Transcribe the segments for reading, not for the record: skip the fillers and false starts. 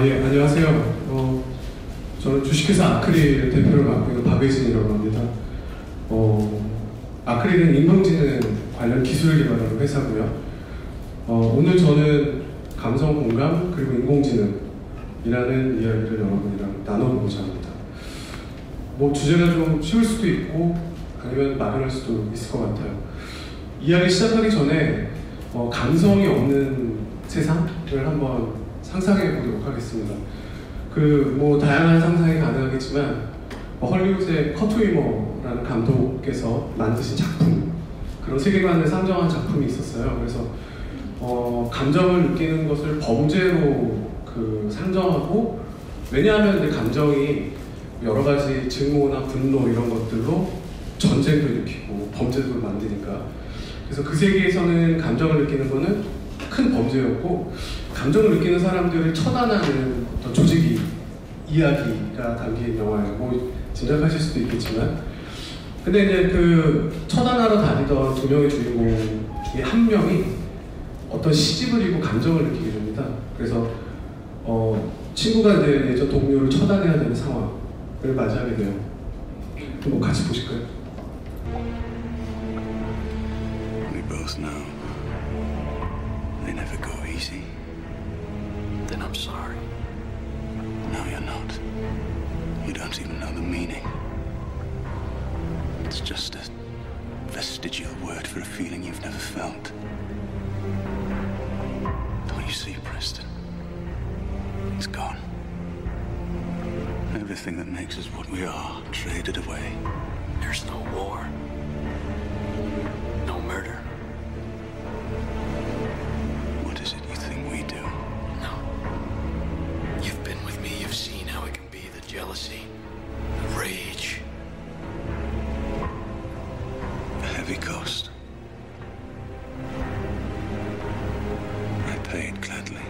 예, 안녕하세요. 저는 주식회사 아크릴 대표를 맡고 있는 박외진이라고 합니다. 아크릴은 인공지능 관련 기술을 개발하는 회사고요. 오늘 저는 감성 공감 그리고 인공지능이라는 이야기를 여러분이랑 나눠보고자 합니다. 주제가 좀 쉬울 수도 있고 아니면 막연할 수도 있을 것 같아요. 이야기 시작하기 전에 감성이 없는 세상을 한번 상상해 보도록 하겠습니다. 다양한 상상이 가능하겠지만 헐리우드의 커트 위머라는 감독께서 만드신 작품, 그런 세계관을 상정한 작품이 있었어요. 그래서 감정을 느끼는 것을 범죄로 상정하고, 왜냐하면 감정이 여러 가지 증오나 분노 이런 것들로 전쟁도 일으키고 범죄도 만드니까. 그래서 그 세계에서는 감정을 느끼는 것은 큰 범죄였고, 감정을 느끼는 사람들을 처단하는 어떤 조직이 이야기가 담긴 영화예요. 짐작하실 수도 있겠지만, 근데 이제 처단하러 다니던 두 명의 주인공 중에 한 명이 어떤 시집을 읽고 감정을 느끼게 됩니다. 그래서 친구가 이제 예전 동료를 처단해야 되는 상황을 맞이하게 돼요. 같이 보실까요? We both know they never go easy. Then I'm sorry. No, you're not. You don't even know the meaning. It's just a vestigial word for a feeling you've never felt. Don't you see, Preston? It's gone. Everything that makes us what we are traded away. There's no war. No murder. What is it you think we do? No. You've been with me, you've seen how it can be, the jealousy, the rage. A heavy cost. I paid gladly.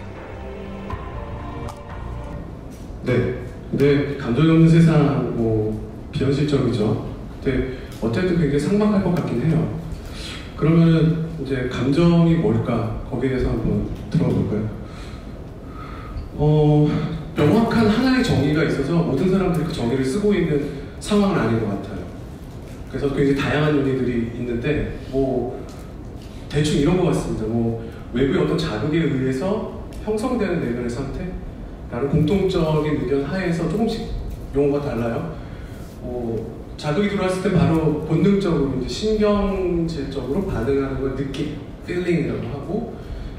네. 근데 감정이 없는 세상, 비현실적이죠. 근데 어쨌든 굉장히 상막할 것 같긴 해요. 그러면은 이제 감정이 뭘까? 거기에 대해서 한번 들어볼까요? 명확한 하나의 정의가 있어서 모든 사람들이 그 정의를 쓰고 있는 상황은 아닌 것 같아요. 그래서 굉장히 다양한 논의들이 있는데, 대충 이런 것 같습니다. 외부의 어떤 자극에 의해서 형성되는 내면의 상태? 라는 공통적인 의견 하에서 조금씩 용어가 달라요. 자극이 들어왔을 때 바로 본능적으로 이제 신경질적으로 반응하는 걸 느낌, feeling이라고 하고,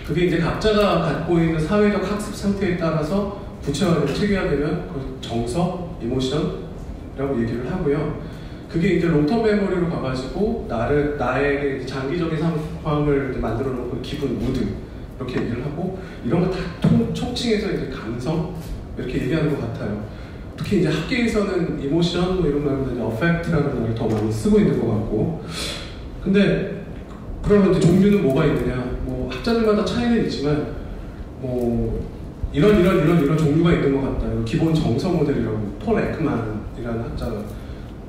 그게 이제 각자가 갖고 있는 사회적 학습 상태에 따라서 구체화되고 체계화되면 그걸 정서, 이모션이라고 얘기를 하고요. 그게 이제 롱텀 메모리로 가가지고 나에게 장기적인 상황을 만들어 놓고 기분, 무드 이렇게 얘기를 하고, 이런 거 다 총칭해서 이제 감성 이렇게 얘기하는 것 같아요. 특히 이제 학계에서는 이모션 이런 말보다 이제 어펙트라는 말을 더 많이 쓰고 있는 것 같고. 근데 그러면 이제 종류는 뭐가 있느냐? 학자들마다 차이는 있지만 이런 종류가 있는 것 같다. 기본 정서 모델이라고 폴 에크만이라는 학자가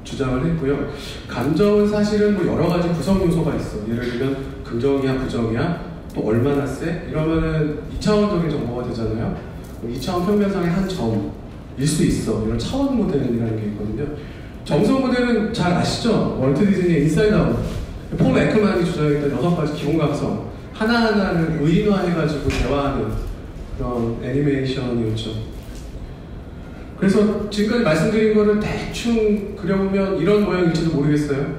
주장을 했고요. 감정은 사실은 여러 가지 구성 요소가 있어. 예를 들면 긍정이야, 부정이야, 또 얼마나 세? 이러면은 2차원적인 정보가 되잖아요. 2차원 평면상의 한 점일 수 있어. 이런 차원 모델이라는 게 있거든요. 정서 모델은 잘 아시죠? 월트 디즈니의 인사이드 아웃. 폴 에크만이 주장했던 6가지 기본 감성 하나하나를 의인화해가지고 대화하는 그런 애니메이션이었죠. 그래서 지금까지 말씀드린 거를 대충 그려보면 이런 모양일지도 모르겠어요.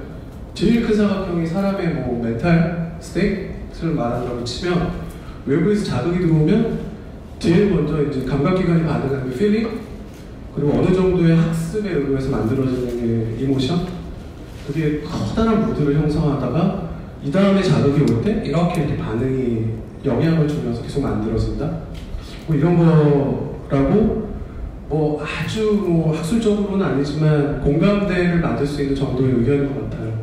제일 큰 사각형이 사람의 멘탈 스테이트를 말한다고 치면, 외부에서 자극이 들어오면 제일 먼저 이제 감각기관이 반응하는 게 feeling, 그리고 어느 정도의 학습에 의해서 만들어지는 게 이모션, 그게 커다란 무드를 형성하다가 이 다음에 자극이 올 때 이렇게 반응이 영향을 주면서 계속 만들어진다. 이런 거라고 아주 학술적으로는 아니지만 공감대를 만들 수 있는 정도의 의견인 것 같아요.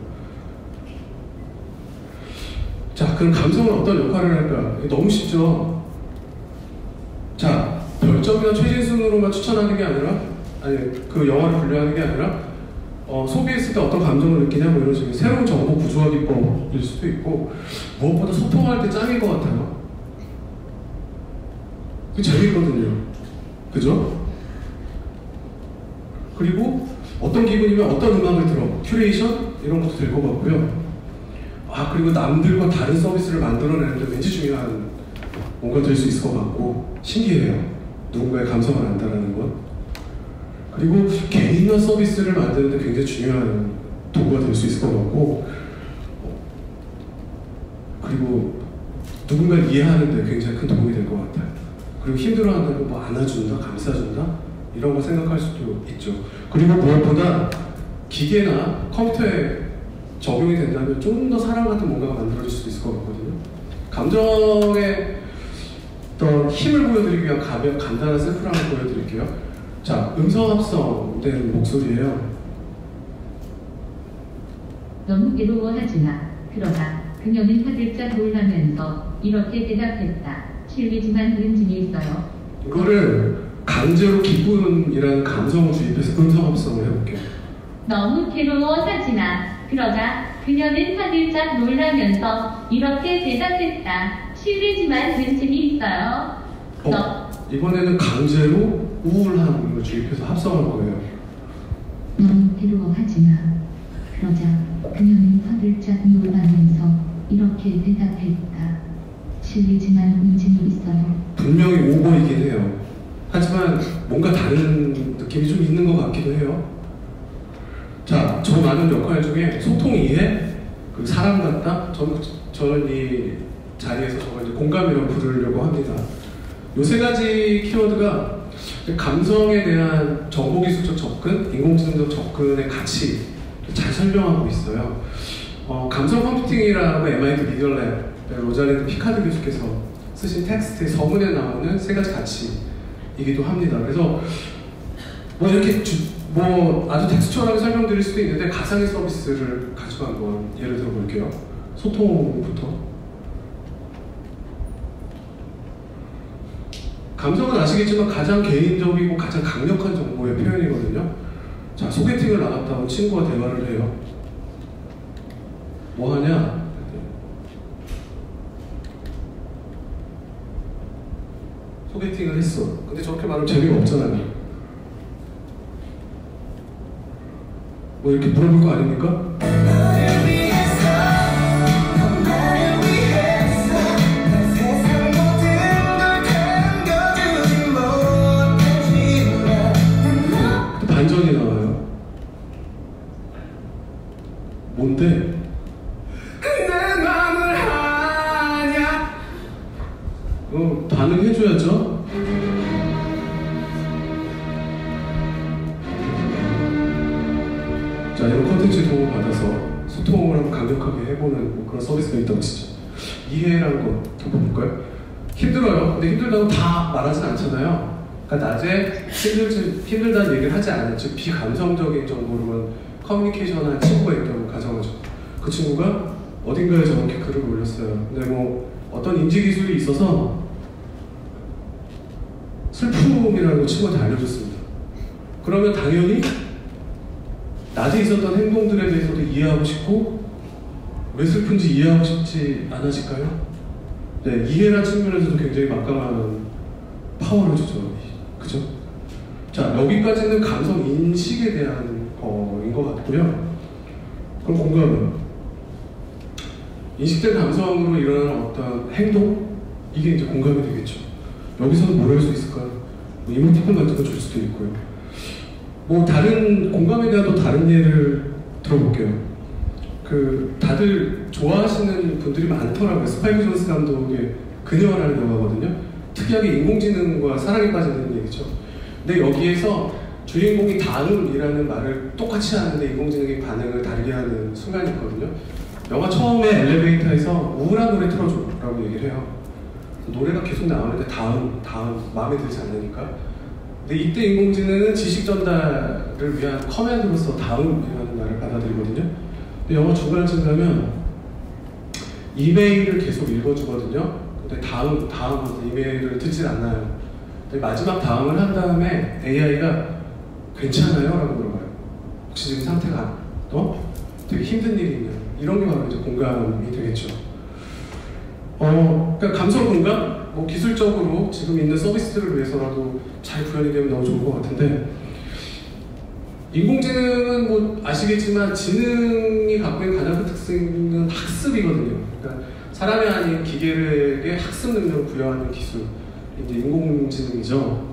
자, 그럼 감성은 어떤 역할을 할까? 너무 쉽죠? 자, 별점이나 최진순으로만 추천하는 게 아니라, 그 영화를 분류하는 게 아니라, 소비했을 때 어떤 감정을 느끼냐, 이런 식의 새로운 정보 구조화 기법일 수도 있고, 무엇보다 소통할 때 짱인 것 같아요. 그게 재밌거든요. 그죠? 그리고 어떤 기분이면 어떤 음악을 들어, 큐레이션 이런 것도 될 것 같고요. 그리고 남들과 다른 서비스를 만들어내는데 왠지 중요한 뭔가 될 수 있을 것 같고 신기해요. 누군가의 감성을 안다라는 것. 그리고 개인화 서비스를 만드는데 굉장히 중요한 도구가 될 수 있을 것 같고, 그리고 누군가를 이해하는데 굉장히 큰 도움이 될 것 같아요. 그리고 힘들어한다고 뭐 안아준다, 감싸준다 이런 거 생각할 수도 있죠. 그리고 무엇보다 기계나 컴퓨터에 적용이 된다면 좀 더 사람 같은 뭔가가 만들어질 수도 있을 것 같거든요. 감정의 어떤 힘을 보여드리기 위한 간단한 샘플을 한번 보여드릴게요. 자, 음성 합성된 목소리예요. 너무 괴로워하지 마. 그러다 그녀는 화들짝 놀라면서 이렇게 대답했다. 실례지만 은진이 있어요. 이거를 강제로 기쁨이라는 감성을 주입해서 음성 합성을 해볼게요. 너무 괴로워하지 마. 그러자 그녀는 화들짝 놀라면서 이렇게 대답했다. 실례지만 은진이 있어요. 이번에는 강제로 우울함을 주입해서 합성한 거예요. 너무 괴로워하지 마. 그러자 그녀는 화들짝 놀라면서 이렇게 대답했다. 실례지만 은진이 있어요. 분명히 오버이긴 해요. 하지만 뭔가 다른 느낌이 좀 있는 것 같기도 해요. 자, 저 많은 역할 중에 소통 이해, 그 사람 같다. 저는 이 자리에서 저걸 이제 공감이라고 부르려고 합니다. 요 세 가지 키워드가 감성에 대한 정보기술적 접근, 인공지능적 접근의 가치 잘 설명하고 있어요. 감성 컴퓨팅이라고 MIT 미디어랩 로잘린드 피카드 교수께서 쓰신 텍스트의 서문에 나오는 세 가지 가치이기도 합니다. 그래서 뭐 이렇게 아주 텍스처하게 설명드릴 수도 있는데 가상의 서비스를 가지고 한번 예를 들어 볼게요. 소통부터. 감성은 아시겠지만 가장 개인적이고 가장 강력한 정보의 표현이거든요. 자, 소개팅을 나갔다 온 친구와 대화를 해요. 뭐 하냐? 소개팅을 했어. 근데 저렇게 말하면 재미가 없잖아요. 뭐 이렇게 물어볼 거 아닙니까? 반전이 나와요. 뭔데? 내 맘을 하냐? 반응해줘야죠. 자, 이런 컨텐츠 도움을 받아서 소통을 한번 강력하게 해보는 뭐 그런 서비스가 있다고 치죠. 이해라는 거 한번 볼까요? 힘들어요. 근데 힘들다고 다 말하진 않잖아요. 그러니까 낮에 힘들다는 얘기를 하지 않아요. 즉 비감성적인 정보로만 커뮤니케이션한 친구가 있다고 가정하죠. 그 친구가 어딘가에 저렇게 글을 올렸어요. 근데 뭐 어떤 인지 기술이 있어서 슬픔이라는 거 친구한테 알려줬습니다. 그러면 당연히 낮에 있었던 행동들에 대해서도 이해하고 싶고 왜 슬픈지 이해하고 싶지 않으실까요? 네, 이해라는 측면에서도 굉장히 막강한 파워를 주죠. 그죠? 자, 여기까지는 감성 인식에 대한 거인 것 같고요. 그럼 공감은 인식된 감성으로 일어나는 어떤 행동? 이게 이제 공감이 되겠죠. 여기서는 뭘 할 수 있을까요? 뭐 이모티콘 같은 거 줄 수도 있고요. 뭐 다른 공감에 대한 또 다른 예를 들어볼게요. 다들 좋아하시는 분들이 많더라고요. 스파이크 존스 감독의 그녀라는 영화거든요. 특이하게 인공지능과 사랑에 빠지는 얘기죠. 근데 여기에서 주인공이 다음이라는 말을 똑같이 하는데 인공지능의 반응을 다르게 하는 순간이 있거든요. 영화 처음에 엘리베이터에서 우울한 노래 틀어줘라고 얘기를 해요. 노래가 계속 나오는데 다음 마음에 들지 않으니까. 근데 이때 인공지능은 지식 전달을 위한 커맨드로서 다음이라는 말을 받아들이거든요. 근데 영화 중간쯤 가면 이메일을 계속 읽어주거든요. 근데 다음 이메일을 듣질 않나요. 근데 마지막 다음을 한 다음에 AI가 괜찮아요? 라고 물어봐요. 혹시 지금 상태가 되게 힘든 일이 있냐? 이런 게 바로 이제 공감이 되겠죠. 그러니까 감성 공감? 뭐 기술적으로 지금 있는 서비스들을 위해서라도 잘 구현이 되면 너무 좋을 것 같은데, 인공지능은 뭐 아시겠지만 지능이 갖고 있는 가장 큰 특징은 학습이거든요. 그러니까 사람이 아닌 기계에게 학습 능력을 부여하는 기술, 이제 인공지능이죠.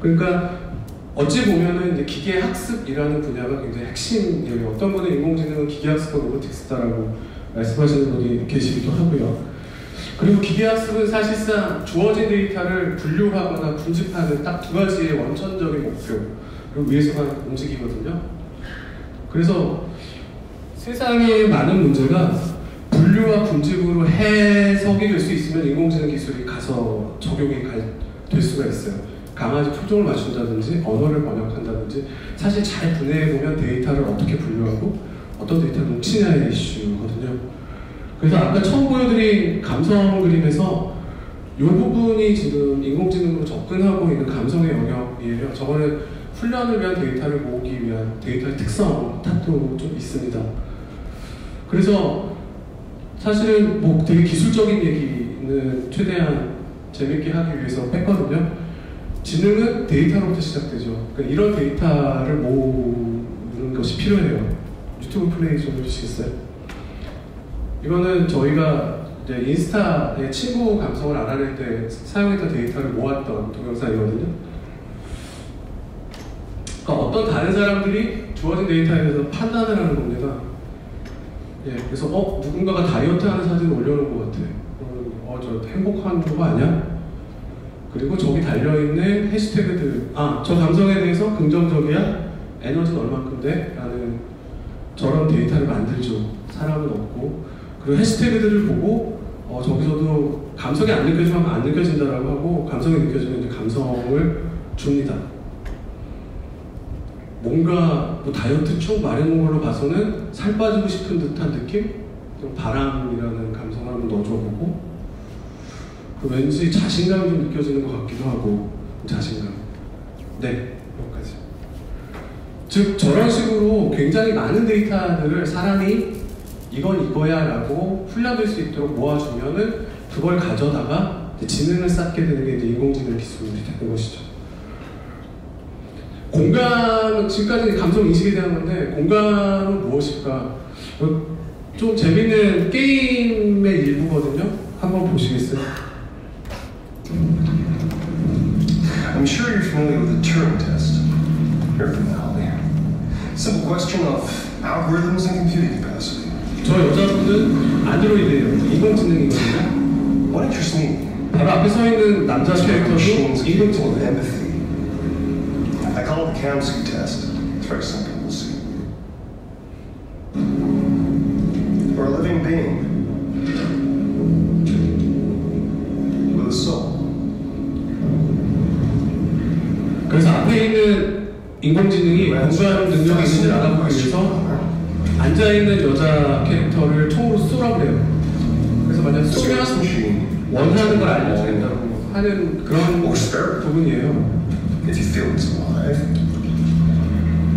그러니까 어찌 보면은 이제 기계 학습이라는 분야가 굉장히 핵심이에요. 어떤 분은 인공지능은 기계 학습과 로보틱스다라고 말씀하시는 분이 계시기도 하고요. 그리고 기계 학습은 사실상 주어진 데이터를 분류하거나 분집하는 딱 두 가지의 원천적인 목표를 위해서만 움직이거든요. 그래서 세상의 많은 문제가 분류와 분집으로 해석이 될 수 있으면 인공지능 기술이 가서 적용이 될 수가 있어요. 강아지 표정을 맞춘다든지 언어를 번역한다든지, 사실 잘 분해해보면 데이터를 어떻게 분류하고 어떤 데이터를 뭉치냐의 이슈거든요. 그래서 아까 처음 보여드린 감성 그림에서 이 부분이 지금 인공지능으로 접근하고 있는 감성의 영역이에요. 저거는 훈련을 위한 데이터를 모으기 위한 데이터의 특성 탓도 좀 있습니다. 그래서 사실은 뭐 되게 기술적인 얘기는 최대한 재밌게 하기 위해서 했거든요. 지능은 데이터로부터 시작되죠. 그러니까 이런 데이터를 모으는 것이 필요해요. 유튜브 플레이 좀 해주시겠어요? 이거는 저희가 이제 인스타의 친구 감성을 알아낼 때 사용했던 데이터를 모았던 동영상이거든요. 그러니까 어떤 다른 사람들이 주어진 데이터에 대해서 판단을 하는 겁니다. 예, 그래서 누군가가 다이어트 하는 사진을 올려놓은 것 같아. 저 행복한 거 아니야? 그리고 저기 달려있는 해시태그들, 저 감성에 대해서 긍정적이야? 에너지는 얼만큼 돼? 라는 저런 데이터를 만들죠. 사람은 없고. 그리고 해시태그들을 보고 저기서도 감성이 안 느껴지면 안 느껴진다라고 하고, 감성이 느껴지면 이제 감성을 줍니다. 뭔가 뭐 다이어트 쭉 마련한 걸로 봐서는 살 빠지고 싶은 듯한 느낌? 좀 바람이라는 감성을 한번 넣어줘보고, 왠지 자신감이 좀 느껴지는 것 같기도 하고. 자신감. 네, 여기까지. 즉 저런 식으로 굉장히 많은 데이터들을 사람이 이건 이거야 라고 훈련될 수 있도록 모아주면은 그걸 가져다가 지능을 쌓게 되는 게 이제 인공지능 기술이 되는 것이죠. 공감은 지금까지 감성 인식에 대한 건데, 공감은 무엇일까? 좀 재밌는 게임의 일부거든요. 한번 보시겠어요? I'm sure you're familiar with the Turing test. You're familiar. Simple question of algorithms and computing capacity. 저 여자분은 안드로이드예요. 인공지능이거든요. What interests me? 바로 앞에 서 있는 남자 캐릭터도 Machines capable of 인공지능. empathy. I call it the Kamsky test. It's very simple, we'll see. For a living being with a soul. 그래서 앞에 있는 인공지능이 공감 능력이 있는지를 알아보기 위해서 앉아있는 여자 캐릭터를 총으로 쏘라고 해요. 그래서 만약 쏘면 원하는 걸 알려주겠다고 하는 그런 부분이에요. If you feel it's alive,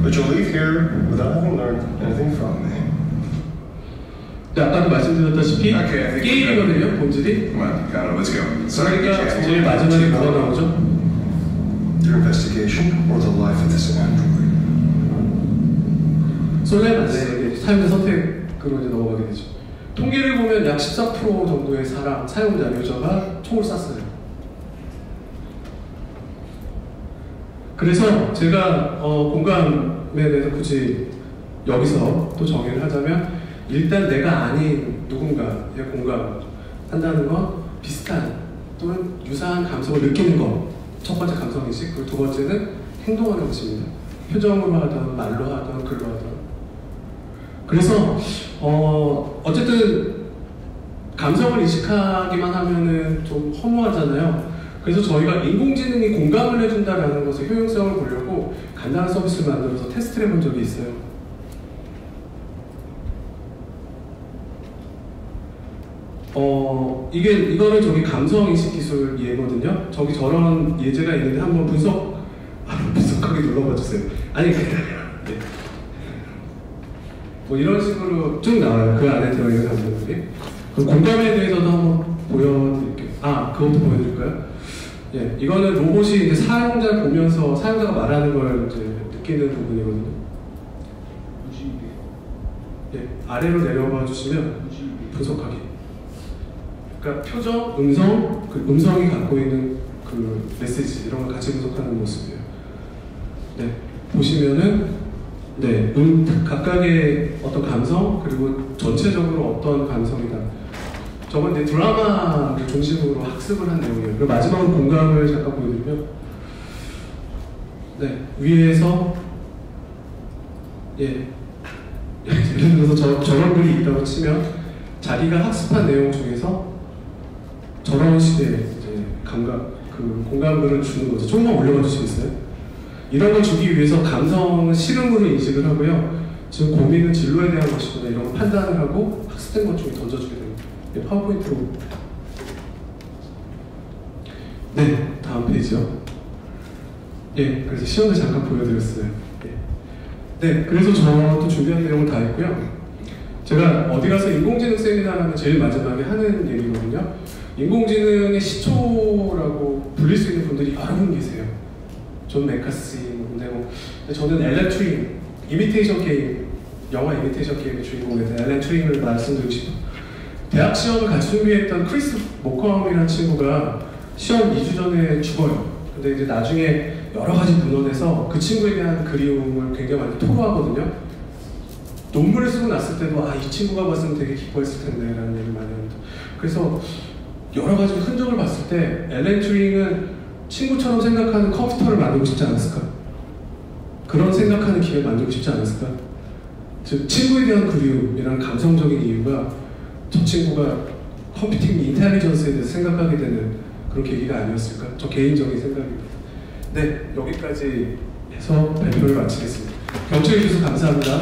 but you'll leave here without having learned anything from me. 아까도 말씀드렸다시피 Okay, 게임이거든요, 본질이. Come on, got it, let's go. 그러니까 제일 마지막에 뭐가 나오죠? Your investigation or the life of this android. 쏠려면 안 돼. 사용자 선택으로 이제 넘어가게 되죠. 통계를 보면 약 14% 정도의 사람, 사용자, 유저가 총을 쐈어요. 그래서 제가 공감에 대해서 굳이 여기서 또 정의를 하자면, 일단 내가 아닌 누군가에 공감한다는 건 비슷한 또는 유사한 감성을 느끼는 것, 첫 번째 감성인식. 그리고 두 번째는 행동하는 것입니다. 표정으로 하든 말로 하든 글로 하든. 그래서 어쨌든 감성을 인식하기만 하면은 좀 허무하잖아요. 그래서 저희가 인공지능이 공감을 해준다라는 것의 효용성을 보려고 간단한 서비스를 만들어서 테스트를 해본 적이 있어요. 이거는 저기 감성인식 기술 예거든요. 저기 저런 예제가 있는데 한번 분석하게 눌러봐 주세요. 아니, 네. 뭐 이런 식으로 쭉 나와요. 그 안에 들어있는 감정들이. 그 공감에 대해서도 한번 보여드릴게요. 그것도 보여드릴까요? 예, 이거는 로봇이 이제 사용자를 보면서 사용자가 말하는 걸 이제 느끼는 부분이거든요. 예, 아래로 내려봐 주시면 분석하기. 그러니까 표정, 음성, 그 음성이 갖고 있는 그 메시지 이런 걸 같이 분석하는 모습이에요. 네, 보시면은 각각의 어떤 감성 그리고 전체적으로 어떤 감성이다. 저건 이제 드라마를 중심으로 학습을 한 내용이에요. 그리고 마지막으로 공감을 잠깐 보여드리면, 위에서 예를 들어서 저런 글이 있다고 치면 자기가 학습한 내용 중에서 저런 시대에 이제 공감글을 주는 거죠. 조금만 올려봐 주시겠어요? 이런 걸 주기 위해서 감성은 실험으로 인식을 하고요. 지금 고민은 진로에 대한 것이구나 이런 걸 판단을 하고 학습된 것 중에 던져주게 됩니다. 파워포인트로. 다음 페이지요. 그래서 시험을 잠깐 보여드렸어요. 그래서 저도 준비한 내용을 다 했고요. 제가 어디 가서 인공지능 세미나라면 제일 마지막에 하는 얘기거든요. 인공지능의 시초라고 불릴 수 있는 분들이 여러 분 계세요. 존 메카시, 저는 앨런 튜링, 이미테이션 게임, 영화 이미테이션 게임의 주인공인 앨런 튜링을 말씀드리고 싶어요. 대학 시험을 같이 준비했던 크리스 모컴이라는 친구가 시험 2주 전에 죽어요. 근데 이제 나중에 여러 가지 문헌에서 그 친구에 대한 그리움을 굉장히 많이 토로하거든요. 논문을 쓰고 났을 때도 이 친구가 봤으면 되게 기뻐했을 텐데 라는 얘기를 많이 합니다. 그래서 여러 가지 흔적을 봤을 때 앨런 튜링은 친구처럼 생각하는 컴퓨터를 만들고 싶지 않았을까? 그런 생각하는 기회를 만들고 싶지 않았을까? 즉 친구에 대한 그리움이란 감성적인 이유가 저 친구가 컴퓨팅 인텔리전스에 대해서 생각하게 되는 그런 계기가 아니었을까? 저 개인적인 생각입니다. 여기까지 해서 발표를 마치겠습니다. 경청해 주셔서 감사합니다.